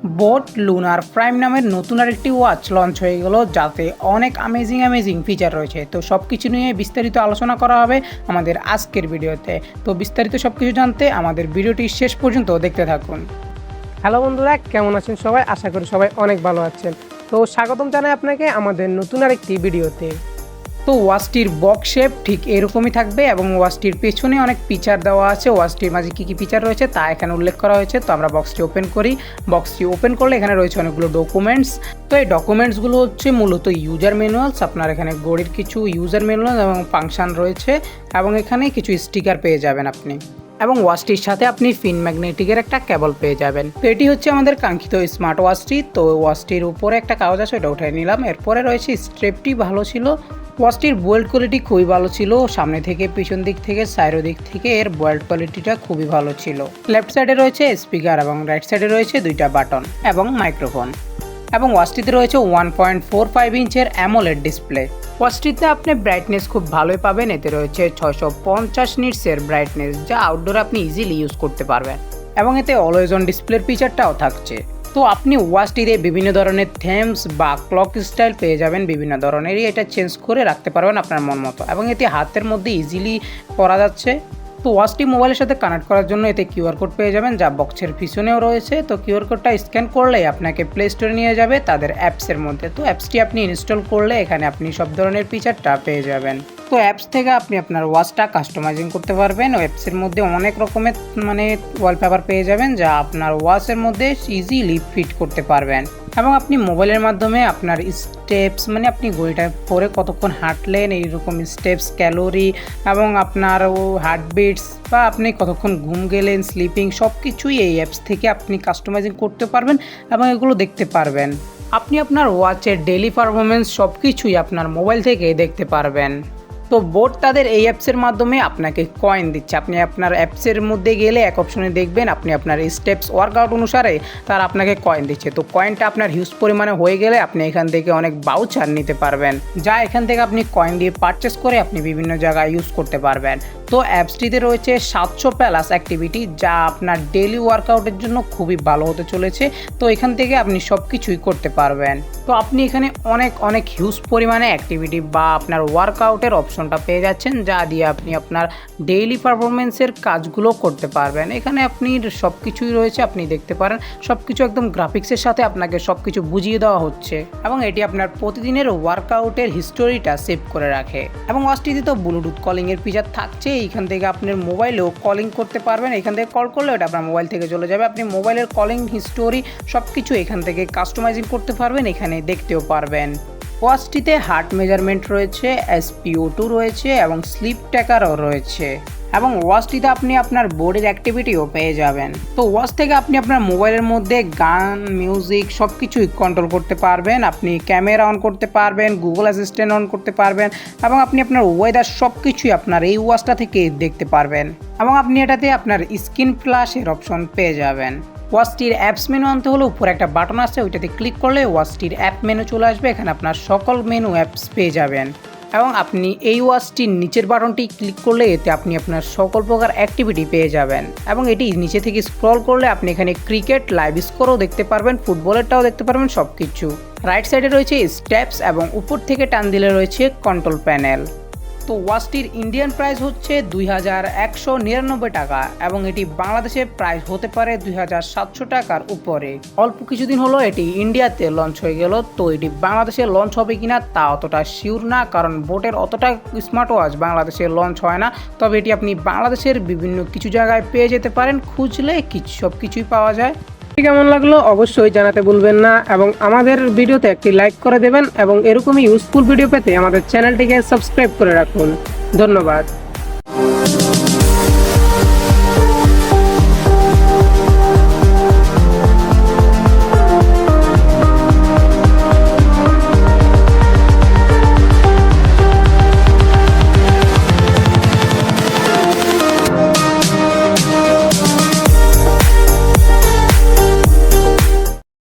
Boat lunar prime नामेर नतून आरेकटी watch launch হয়ে গেল যাতে অনেক अमेजिंग ফিচার রয়েছে। তো সবকিছু নিয়ে বিস্তারিত আলোচনা করা হবে আমাদের আজকের ভিডিওতে। তো বিস্তারিত সবকিছু জানতে আমাদের ভিডিওটি শেষ পর্যন্ত দেখতে থাকুন। হ্যালো বন্ধুরা, কেমন আছেন সবাই? আশা করি সবাই অনেক ভালো আছেন। তো স্বাগতম জানাই আপনাকে আমাদের নতুন আরেকটি ভিডিওতে। তো ওয়াচটির বক্স শেপ ঠিক এরকমই থাকবে এবং ওয়াচটির পেছনে অনেক ফিচার দেওয়া আছে। ওয়াচটির মাঝে কী কী ফিচার রয়েছে তা এখানে উল্লেখ করা হয়েছে। তো আমরা বক্সটি ওপেন করি। বক্সটি ওপেন করলে এখানে রয়েছে অনেকগুলো ডকুমেন্টস। তো এই ডকুমেন্টসগুলো হচ্ছে মূলত ইউজার ম্যানুয়ালস। আপনার এখানে ঘড়ির কিছু ইউজার ম্যানুয়াল এবং ফাংশন রয়েছে এবং এখানে কিছু স্টিকার পেয়ে যাবেন আপনি, এবং ওয়াচটির সাথে আপনি পিন ম্যাগনেটিকের একটা কেবল পেয়ে যাবেন। তো এটি হচ্ছে আমাদের কাঙ্ক্ষিত স্মার্ট ওয়াচটি। তো ওয়াচটির উপরে একটা কাগজ আছে, ওটা উঠে নিলাম। এরপরে রয়েছে স্ট্রেপটি ভালো ছিল। ওয়াচটির বোল্ট কোয়ালিটি খুবই ভালো ছিল, সামনে থেকে পিছন দিক থেকে সাইডো দিক থেকে এর বোল্ট কোয়ালিটিটা খুবই ভালো ছিল। লেফট সাইডে রয়েছে স্পিকার এবং রাইট সাইডে রয়েছে দুইটা বাটন এবং মাইক্রোফোন, এবং ওয়াচটিতে রয়েছে 1.45 ইঞ্চের অ্যামোলেড ডিসপ্লে। ওয়াচটিতে আপনি ব্রাইটনেস খুব ভালোই পাবেন। এতে রয়েছে 650 নিটসের ব্রাইটনেস, যা আউটডোরে আপনি ইজিলি ইউজ করতে পারবেন, এবং এতে অলওয়েজ অন ডিসপ্লের ফিচারটাও থাকছে। তো আপনি ওয়াচটিতে বিভিন্ন ধরনের থেমস বা ক্লক স্টাইল পেয়ে যাবেন, বিভিন্ন ধরনেরই এটা চেঞ্জ করে রাখতে পারবেন আপনার মন মতো, এবং এতে হাতের মধ্যে ইজিলি পরা যাচ্ছে। তো ওয়াচটি মোবাইলের সাথে কানেক্ট করার জন্য এতে কিউআর কোড পেয়ে যাবেন, যা বক্সের পিছনেও রয়েছে। তো কিউআর কোডটা স্ক্যান করলেই আপনাকে প্লে স্টোরে নিয়ে যাবে তাদের অ্যাপসের মধ্যে। তো অ্যাপসটি আপনি ইনস্টল করলে এখানে আপনি সব ধরনের ফিচারটা পেয়ে যাবেন। তো অ্যাপস থেকে আপনি আপনার ওয়াচটা কাস্টমাইজিং করতে পারবেন। অ্যাপসের মধ্যে অনেক রকমের ওয়ালপেপার পেয়ে যাবেন, যা আপনার ওয়াচের মধ্যে ইজিলি ফিট করতে পারবেন, এবং আপনি মোবাইলের মাধ্যমে আপনার স্টেপস আপনি ঘড়িটা পরে কতক্ষণ হাঁটলেন এইরকম স্টেপস, ক্যালোরি এবং আপনার হার্টবিটস বা আপনি কতক্ষণ ঘুম গেলেন, স্লিপিং, সব কিছুই এই অ্যাপস থেকে আপনি কাস্টমাইজিং করতে পারবেন এবং এগুলো দেখতে পারবেন। আপনি আপনার ওয়াচের ডেইলি পারফরমেন্স সব কিছুই আপনার মোবাইল থেকে দেখতে পারবেন। তো বোট তাদের এই অ্যাপসের মাধ্যমে আপনাকে কয়েন দিচ্ছে। আপনি আপনার অ্যাপসের মধ্যে গেলে এক অপশনে দেখবেন আপনি আপনার স্টেপস ওয়ার্কআউট অনুসারে তারা আপনাকে কয়েন দিচ্ছে। তো কয়েনটা আপনার হিউজ পরিমাণে হয়ে গেলে আপনি এখান থেকে অনেক বাউচার নিতে পারবেন, যা এখান থেকে আপনি কয়েন দিয়ে পারচেস করে আপনি বিভিন্ন জায়গায় ইউজ করতে পারবেন। তো অ্যাপসটিতে রয়েছে 700 প্লাস অ্যাক্টিভিটি, যা আপনার ডেইলি ওয়ার্কআউটের জন্য খুবই ভালো হতে চলেছে। তো এখান থেকে আপনি সব কিছুই করতে পারবেন। তো আপনি এখানে অনেক হিউজ পরিমাণে অ্যাক্টিভিটি বা আপনার ওয়ার্কআউটের অপশনটা পেয়ে যাচ্ছেন, যা দিয়ে আপনি আপনার ডেইলি পারফরমেন্সের কাজগুলো করতে পারবেন। এখানে আপনি সব কিছুই রয়েছে, আপনি দেখতে পারেন সব কিছু একদম গ্রাফিক্সের সাথে আপনাকে সব কিছু বুঝিয়ে দেওয়া হচ্ছে, এবং এটি আপনার প্রতিদিনের ওয়ার্কআউটের হিস্টোরিটা সেভ করে রাখে। এবং ওয়াচটিতে তো ব্লুটুথ কলিংয়ের ফিচার থাকছে। এইখান থেকে আপনার মোবাইলেও কলিং করতে পারবেন। এখান থেকে কল করলে ওটা আপনার মোবাইল থেকে চলে যাবে। আপনি মোবাইলের কলিং হিস্টোরি সব কিছু এখান থেকে কাস্টমাইজিং করতে পারবেন, এখানে দেখতেও পারবেন। ওয়াচটিতে হার্ট মেজারমেন্ট রয়েছে, SpO2 রয়েছে এবং স্লিপ ট্র্যাকারও রয়েছে, এবং ওয়াচটিতে আপনি আপনার বডির অ্যাক্টিভিটিও পেয়ে যাবেন। তো ওয়াচ থেকে আপনি আপনার মোবাইলের মধ্যে গান, মিউজিক সব কিছুই কন্ট্রোল করতে পারবেন। আপনি ক্যামেরা অন করতে পারবেন, গুগল অ্যাসিস্ট্যান্ট অন করতে পারবেন, এবং আপনি আপনার ওয়েদার সব কিছুই আপনার এই ওয়াচটা থেকে দেখতে পারবেন, এবং আপনি এটাতে আপনার স্ক্রিন ফ্ল্যাশের অপশন পেয়ে যাবেন। ওয়াচটির অ্যাপস মেনু আনতে হলে উপরে একটা বাটন আছে, ওইটাতে ক্লিক করলে ওয়াচটির অ্যাপ মেনু চলে আসবে। এখানে আপনার সকল মেনু অ্যাপস পেয়ে যাবেন, এবং আপনি এই ওয়াচটির নিচের বাটনটি ক্লিক করলে এতে আপনি আপনার সকল প্রকার অ্যাক্টিভিটি পেয়ে যাবেন, এবং এটি নিচে থেকে স্ক্রল করলে আপনি এখানে ক্রিকেট, লাইভ স্কোরও দেখতে পারবেন, ফুটবলেরটাও দেখতে পারবেন, সব কিছু। রাইট সাইডে রয়েছে স্টেপস, এবং উপর থেকে টান দিলে রয়েছে কন্ট্রোল প্যানেল। তো ওয়াচটির ইন্ডিয়ান প্রাইস হচ্ছে 2199 টাকা, এবং এটি বাংলাদেশের প্রাইস হতে পারে 2700 টাকার উপরে। অল্প কিছুদিন হলো এটি ইন্ডিয়াতে লঞ্চ হয়ে গেল। তো এটি বাংলাদেশে লঞ্চ হবে কিনা তা অতটা শিওর না, কারণ বোটের অতটা স্মার্ট ওয়াচ বাংলাদেশে লঞ্চ হয় না। তবে এটি আপনি বাংলাদেশের বিভিন্ন কিছু জায়গায় পেয়ে যেতে পারেন, খুঁজলে সব কিছুই পাওয়া যায়। কেমন লাগলো অবশ্যই জানাতে ভুলবেন না, এবং আমাদের ভিডিওতে একটি লাইক করে দেবেন, এবং এরকমই ইউজফুল ভিডিও পেতে আমাদের চ্যানেলটিকে সাবস্ক্রাইব করে রাখুন। ধন্যবাদ।